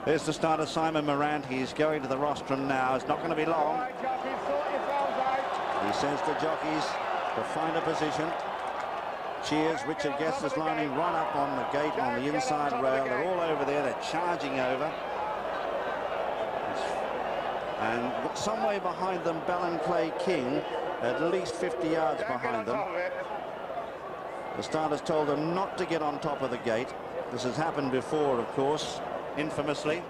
There's the starter, Simon Morant. He's going to the rostrum now. It's not going to be long. He says to jockeys to find a position. Cheers. Richard Guest is lining right up on the gate on the inside rail. They're all over there. They're charging over. And some way behind them, Ballinclay King, at least 50 yards behind them. The starters told them not to get on top of the gate. This has happened before, of course, infamously.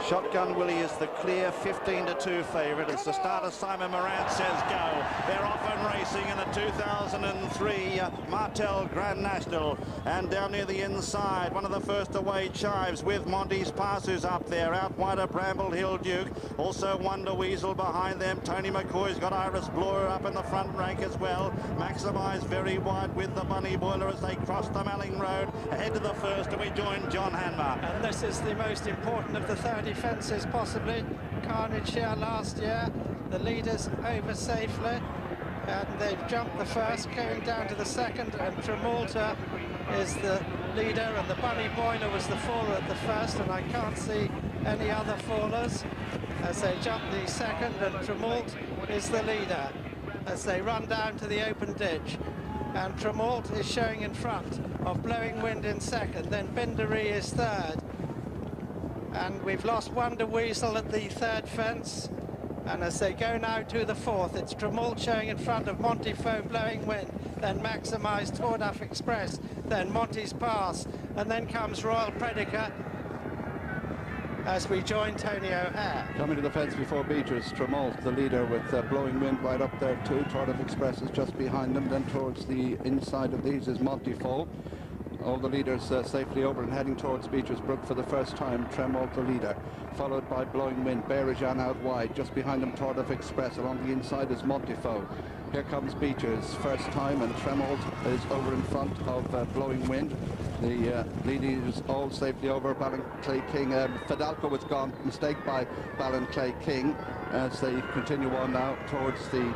Shotgun Willie is the clear 15-2 favourite as the starter Simon Morant says go. They're off and racing in the 2003 Martel Grand National, and down near the inside, one of the first away chives with Monty's Pass, who's up there. Out wide of Bramble Hill Duke, also Wonder Weasel behind them. Tony McCoy's got Iris Bloor up in the front rank as well. Maximise very wide with the Bunny Boiler as they cross the Malling Road. Ahead to the first, and we join John Hanmer. And this is the most important of the 30 fences possibly. Carnage here last year. The leaders over safely, and they've jumped the first, going down to the second, and Tremolta is the leader, and the Bunny Boiler was the faller at the first, and I can't see any other fallers as they jump the second, and Tremolta is the leader as they run down to the open ditch. And Tremolta is showing in front of Blowing Wind in second, then Bindery is third. And we've lost Wonder Weasel at the third fence. And as they go now to the fourth, it's Tremolta showing in front of Monty Foe, Blowing Wind, then Maximise, Torduff Express, then Monty's Pass, and then comes Royal Predica as we join Tony O'Hare. Coming to the fence before Beaters, Tremolta, the leader, with Blowing Wind right up there too. Torduff Express is just behind them. Then towards the inside of these is Monty Foe. All the leaders safely over and heading towards Beatrice Brook for the first time. Tremolta the leader, followed by Blowing Wind. Bearajan out wide, just behind them Torduff Express. Along the inside is Monty Foe. Here comes Beatrice, first time, and Tremolta is over in front of Blowing Wind. The leaders all safely over. Ballinclay King, Fidalgo was gone, mistake by Ballinclay King, as they continue on now towards the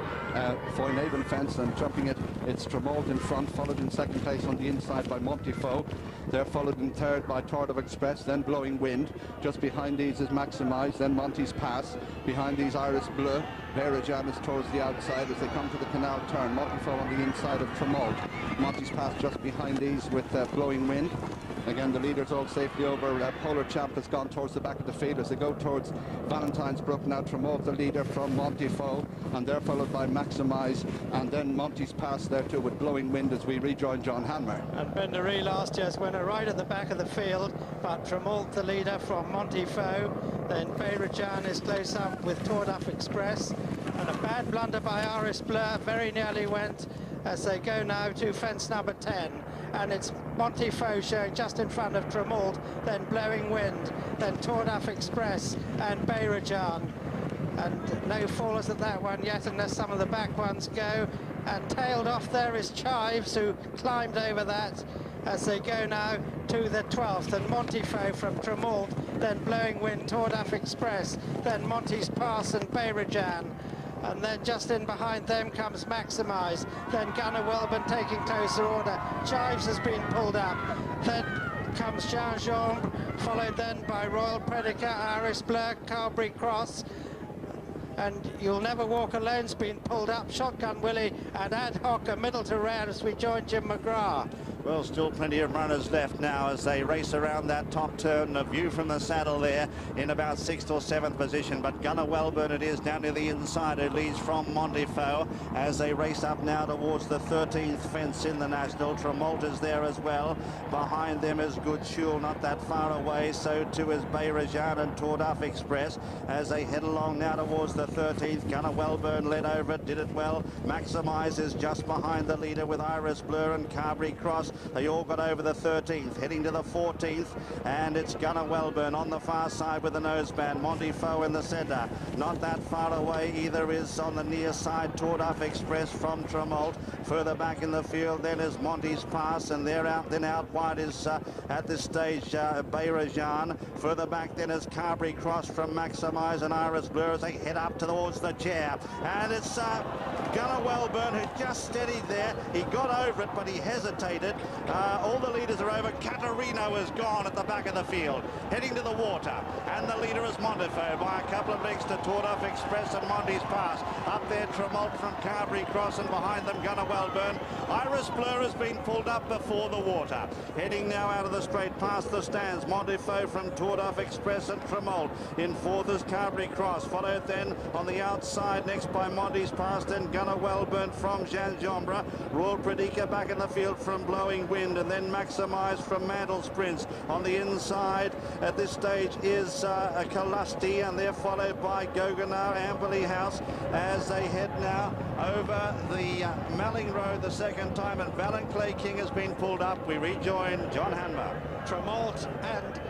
Foynaven fence and jumping it. It's Tremolta in front, followed in second place on the inside by Monty Foe. They're followed in third by Torduff Express, then Blowing Wind. Just behind these is Maximise, then Monty's Pass. Behind these Iris Bleu. Bearajan is towards the outside as they come to the canal turn. Monty Foe on the inside of Tremolta. Monty's Pass just behind these with Blowing Wind. Again, the leaders all safely over. Polar Champ has gone towards the back of the field as they go towards Valentine's Brook. Now Tremolta, the leader from Monty Foe, and they're followed by Maximise, and then Monty's Pass there too with Blowing Wind as we rejoin John Hanmer. And Bindery last year's winner right at the back of the field, but Tremolta, the leader from Monty Foe. Then Bearajan is close up with Torduff Express, and a bad blunder by Iris Blur very nearly went as they go now to fence number 10. And it's Monty Foe showing just in front of Tremolta, then Blowing Wind, then Torduff Express and Bearajan. And no fallers at that one yet, unless some of the back ones go. And tailed off there is Chives, who climbed over that as they go now to the 12th. And Monty Foe from Tremolta, then Blowing Wind, Torduff Express, then Monty's Pass and Bearajan. And then just in behind them comes Maximise, then Gunnar Welburn taking closer order. Chives has been pulled up. Then comes Jean-Jean, followed then by Royal Predica, Iris Blur, Carberry Cross. And You'll Never Walk Alone's been pulled up. Shotgun Willie and Ad Hoc are middle to round as we join Jim McGrath. Well, still plenty of runners left now as they race around that top turn. A view from the saddle there in about 6th or 7th position. But Gunnar Welburn it is down to the inside who leads from Monty Foe as they race up now towards the 13th fence in the National. Tremolta's there as well. Behind them is Good Shul, not that far away. So too is Bearajan and Torduff Express as they head along now towards the 13th. Gunnar Welburn led over it, did it well. Maximise is just behind the leader with Iris Blur and Carberry Cross. They all got over the 13th, heading to the 14th, and it's Gunnar Welburn on the far side with the noseband. Monty Foe in the centre. Not that far away either is on the near side Torduff Express from Tremolta. Further back in the field then is Monty's Pass, and they're out. Then out wide is at this stage Bearajan. Further back then is Carberry Cross from Maximise and Iris Blur as they head up towards the chair. And it's Gunnar Wellburn, who just steadied there. He got over it, but he hesitated. All the leaders are over. Caterino is gone at the back of the field, heading to the water. And the leader is Montefiore by a couple of lengths to Tordaf Express and Monty's Pass. Up there, Tremont from Carberry Cross, and behind them, Gunnar Wellburn. Iris Blur has been pulled up before the water. Heading now out of the straight past the stands. Montefiore from Tordaf Express and Tremont. In fourth is Carberry Cross, followed then on the outside next by Monty's Pass, then Gunnar Wellburn from Ginjombra. Royal Predica back in the field from Blowing Wind, and then Maximise from Mantle Prince. On the inside at this stage is Calusti, and they're followed by Gogano, Amberley House, as they head now over the Melling Road the second time, and Valenclay King has been pulled up. We rejoin John Hanmer. Tremont and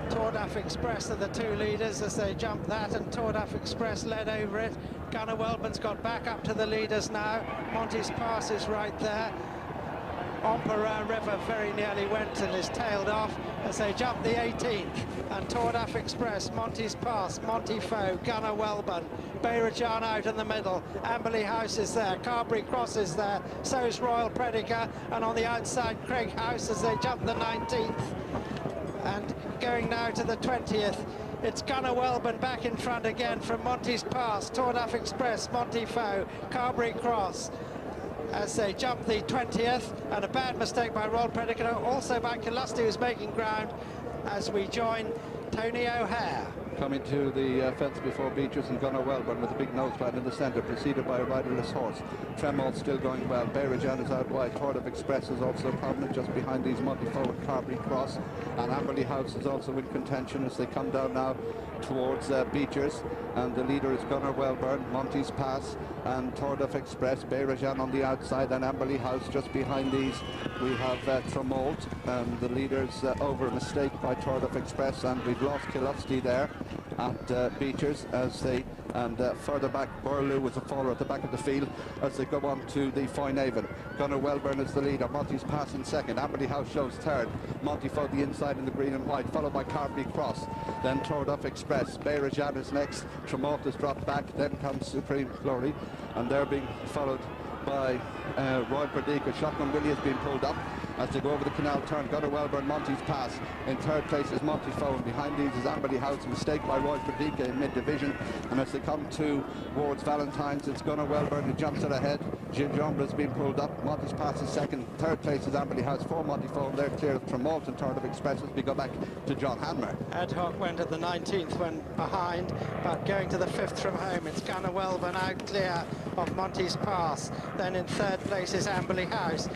Tordaf Express are the two leaders as they jump that, and Tordaf Express led over it. Gunnar Wellburn's got back up to the leaders now. Monty's Pass is right there. Emperor River very nearly went and is tailed off as they jump the 18th. And Tordaf Express, Monty's Pass, Montefiore, Gunnar Wellburn, Bayrajan out in the middle. Amberley House is there, Carberry Cross is there, so is Royal Predica, and on the outside Craig House as they jump the 19th. And going now to the 20th, it's Gunnar Wellburn back in front again from Monty's Pass, Tordaf Express, Montefiore, Carberry Cross, as they jump the 20th, and a bad mistake by Royal Predica, also by Calusti, who's making ground, as we join Tony O'Hare. Coming to the fence before Beatrice and Gunnar Wellburn with a big noseband in the centre, preceded by a riderless horse. Tremont still going well. Bayrajan is out wide. Tordaf Express is also prominent just behind these Montefiore and Carberry Cross. And Amberley House is also in contention as they come down now towards Beatrice. And the leader is Gunnar Wellburn, Monty's Pass, and Tordaf Express. Bayrajan on the outside, and Amberley House just behind these. We have Tremont, and the leaders over a mistake by Tordaf Express, and we've lost Calusti there at Beatrice as they, and further back Burlew with a follower at the back of the field as they go on to the Foynaven. Gunnar Wellburn is the leader, Monty's Pass in second, Amberley House shows third, Montefiore the inside in the green and white, followed by Carberry Cross, then Tordaf Express. Bayrajan is next, Tremont is dropped back, then comes Supreme Glory, and they're being followed by Royal Predica. Shotgun Willie has been pulled up as they go over the canal turn. Gunnar Wellburn, Monty's Pass. In third place is Montefiore, and behind these is Amberley House. A mistake by Royal Predica in mid-division, and as they come towards Valentine's, it's Gunnar Wellburn who jumps it ahead. Ginjombra has been pulled up. Monty's Pass is second. Third place is Amberley House for Montefiore, and they're clear of Tremont and Tordaf Express as we go back to John Hanmer. Ad Hoc went at the 19th when behind, but going to the 5th from home, it's Gunnar Wellburn out clear of Monty's Pass. Then in third place is Amberley House,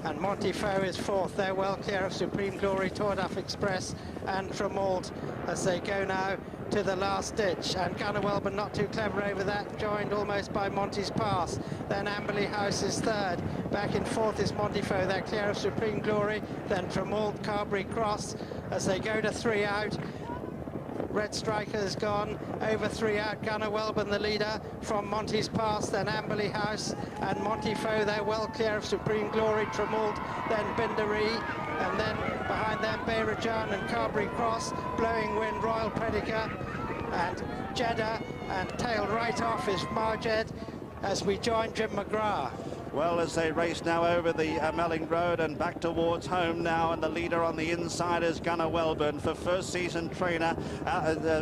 and Montefiore is fourth. They're well clear of Supreme Glory, Tordaf Express and Tremont as they go now to the last ditch, and Gunnar Wellburn not too clever over that, joined almost by Monty's Pass. Then Amberley House is third. Back in fourth is Montefiore. They're clear of Supreme Glory, then Tremont, Carberry Cross as they go to 3 out. Red Striker has gone over 3 out. Gunnar Wellburn the leader from Monty's Pass, then Amberley House and Montefiore. They're well clear of Supreme Glory, Tremont, then Bindery, and then behind them Bayrajan and Carberry Cross, Blowing Wind, Royal Predica and Jeddah, and tailed right off is Marjed as we join Jim McGrath. Well, as they race now over the Melling Road and back towards home now, and the leader on the inside is Gunnar Wellburn. For first season trainer,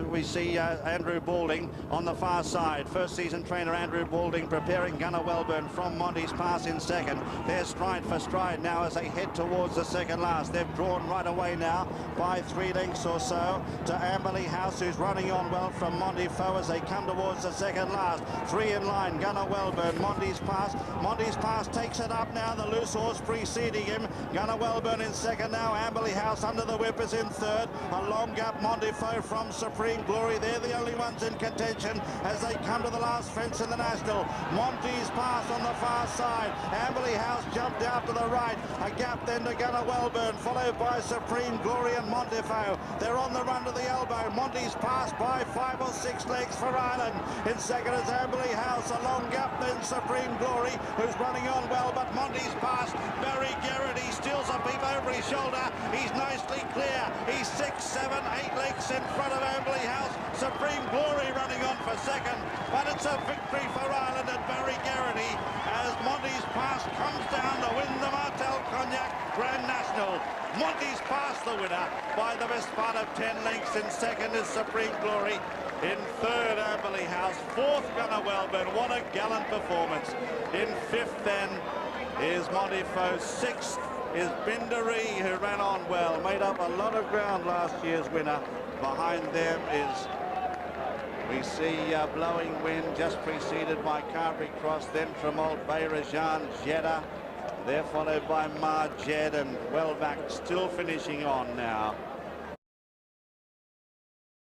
we see Andrew Balding on the far side. First season trainer Andrew Balding preparing Gunnar Wellburn from Monty's Pass in second. They're stride for stride now as they head towards the second last. They've drawn right away now by 3 lengths or so to Amberley House, who's running on well from Montefiore as they come towards the second last. 3 in line, Gunnar Wellburn, Monty's Pass. Monty's Pass takes it up now, the loose horse preceding him. Gunnar Wellburn in second now, Amberley House under the whip is in third. A long gap Montefiore from Supreme Glory. They're the only ones in contention as they come to the last fence in the National. Monty's Pass on the far side. Amberley House jumped out to the right. A gap then to Gunnar Wellburn, followed by Supreme Glory and Montefiore. They're on the run to the elbow. Monty's Pass by 5 or 6 legs for Ireland. In second is Amberley House. A long gap then Supreme Glory, who's running on well, but Monty's Pass, Barry Garrett, he's steals a peep over his shoulder. He's nicely clear. He's 6, 7, 8 lengths in front of Amberley House. Supreme Glory running on for second, but it's a victory for Ireland at Barry Garrity as Monty's Pass comes down to win the Martel Cognac Grand National. Monty's Pass the winner by the best part of 10 lengths. In second is Supreme Glory. In third, Amberley House. Fourth, Gunnar Welburn. What a gallant performance. In fifth, then, is Monty Foe. Sixth is Binderee, who ran on well. Made up a lot of ground last year's winner. Behind them is, we see Blowing Wind, just preceded by Carberry Cross, then Tremont, Bayrajan, Jeddah. They're followed by Marjed and Welback still finishing on now.